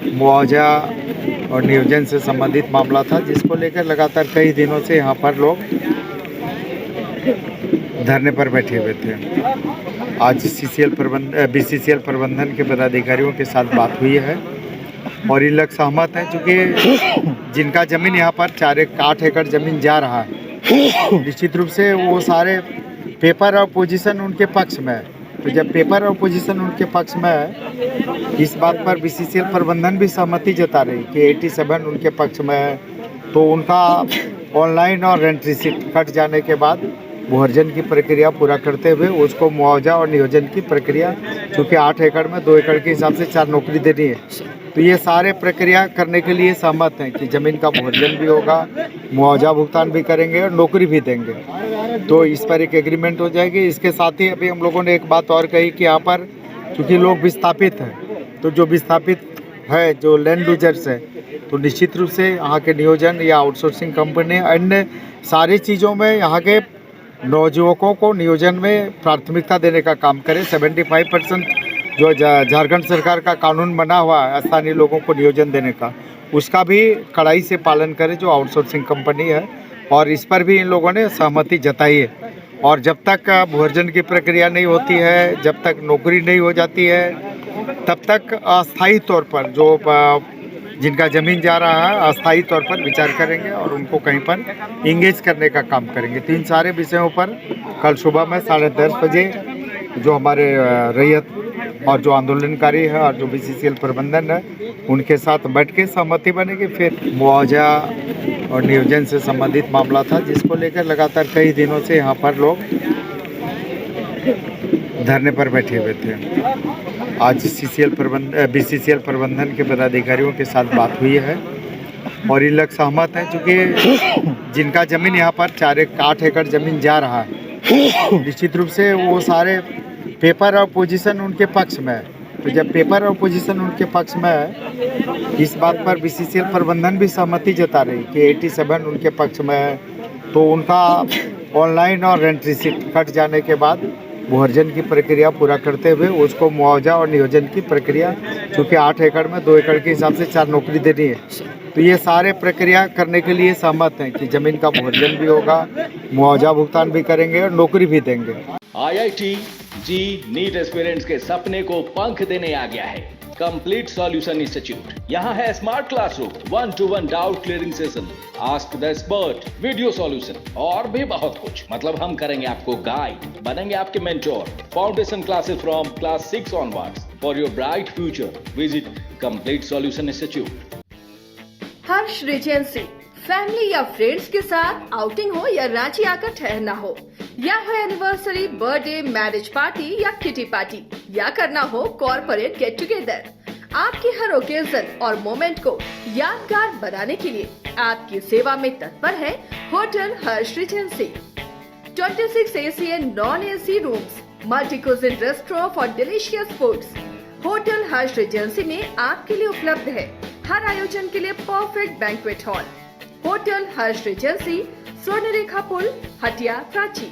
मुआवजा और नियोजन से संबंधित मामला था, जिसको लेकर लगातार कई दिनों से यहाँ पर लोग धरने पर बैठे हुए थे। आज बीसीसीएल प्रबंधन के पदाधिकारियों के साथ बात हुई है और ये लोग सहमत हैं, चूँकि जिनका ज़मीन यहाँ पर 8 एकड़ ज़मीन जा रहा है, निश्चित रूप से वो सारे पेपर और पोजीशन उनके पक्ष में है। तो जब पेपर और पोजीशन उनके पक्ष में है, इस बात पर बीसीसीएल प्रबंधन भी सहमति जता रही कि 87 उनके पक्ष में है, तो उनका ऑनलाइन और रेंट रिसिप्ट कट जाने के बाद भूअर्जन की प्रक्रिया पूरा करते हुए उसको मुआवजा और नियोजन की प्रक्रिया, चूँकि 8 एकड़ में 2 एकड़ के हिसाब से 4 नौकरी देनी है, तो ये सारे प्रक्रिया करने के लिए सहमत हैं कि ज़मीन का भूअर्जन भी होगा, मुआवजा भुगतान भी करेंगे और नौकरी भी देंगे। तो इस पर एक एग्रीमेंट हो जाएगी। इसके साथ ही अभी हम लोगों ने एक बात और कही कि यहाँ पर चूँकि लोग विस्थापित हैं, तो जो विस्थापित है, जो लैंड यूजर्स है, तो निश्चित रूप से यहाँ के नियोजन या आउटसोर्सिंग कंपनी अन्य सारी चीज़ों में यहाँ के नवयुवकों को नियोजन में प्राथमिकता देने का काम करें। 75% जो झारखंड सरकार का कानून बना हुआ है स्थानीय लोगों को नियोजन देने का, उसका भी कड़ाई से पालन करें जो आउटसोर्सिंग कंपनी है, और इस पर भी इन लोगों ने सहमति जताई है। और जब तक भूअर्जन की प्रक्रिया नहीं होती है, जब तक नौकरी नहीं हो जाती है, तब तक अस्थायी तौर पर जो जिनका ज़मीन जा रहा है अस्थायी तौर पर विचार करेंगे और उनको कहीं पर इंगेज करने का काम करेंगे। तो इन सारे विषयों पर कल सुबह में 10:30 बजे जो हमारे रैयत और जो आंदोलनकारी है और जो बीसीसीएल प्रबंधन है, उनके साथ बैठ के सहमति बनेगी। फिर मुआवजा और नियोजन से संबंधित मामला था, जिसको लेकर लगातार कई दिनों से यहाँ पर लोग धरने पर बैठे हुए थे। आज बीसीसीएल प्रबंधन के पदाधिकारियों के साथ बात हुई है और ये लोग सहमत हैं, चूँकि जिनका ज़मीन यहाँ पर 8 एकड़ ज़मीन जा रहा है, निश्चित रूप से वो सारे पेपर और पोजीशन उनके पक्ष में है। तो जब पेपर और पोजीशन उनके पक्ष में है, इस बात पर बीसीसीएल प्रबंधन भी सहमति जता रही कि 87 उनके पक्ष में है, तो उनका ऑनलाइन और रेंट रिसिप्ट कट जाने के बाद भूअर्जन की प्रक्रिया पूरा करते हुए उसको मुआवजा और नियोजन की प्रक्रिया, चूँकि 8 एकड़ में 2 एकड़ के हिसाब से 4 नौकरी देनी है, तो ये सारे प्रक्रिया करने के लिए सहमत हैं कि ज़मीन का भूअर्जन भी होगा, मुआवजा भुगतान भी करेंगे और नौकरी भी देंगे। IIT जी नीट एस्पिरेंट्स के सपने को पंख देने आ गया है कंप्लीट सॉल्यूशन इंस्टीट्यूट। यहाँ है smart classroom, 1-to-1 doubt clearing session, ask the expert, video solution और भी बहुत कुछ। मतलब हम करेंगे आपको गाइड, बनेंगे आपके mentor. Foundation classes from class 6 onwards for your bright future. Visit complete solution institute. Harsh Regency, family या फ्रेंड्स के साथ आउटिंग हो या रांची आकर ठहरना हो, या हो एनिवर्सरी, बर्थडे, मैरिज पार्टी या किटी पार्टी, या करना हो कॉर्पोरेट गेट टुगेदर, आपकी हर ओकेजन और मोमेंट को यादगार बनाने के लिए आपकी सेवा में तत्पर है hotel Harsh Regency. 26 AC and non-AC rooms, multi cuisine restaurant for delicious foods. Hotel Harsh Regency में आपके लिए उपलब्ध है हर आयोजन के लिए परफेक्ट बैंक्वेट हॉल। होटल हर्ष रेजेंसी, स्वर्णरेखा पुल, हटिया, रांची।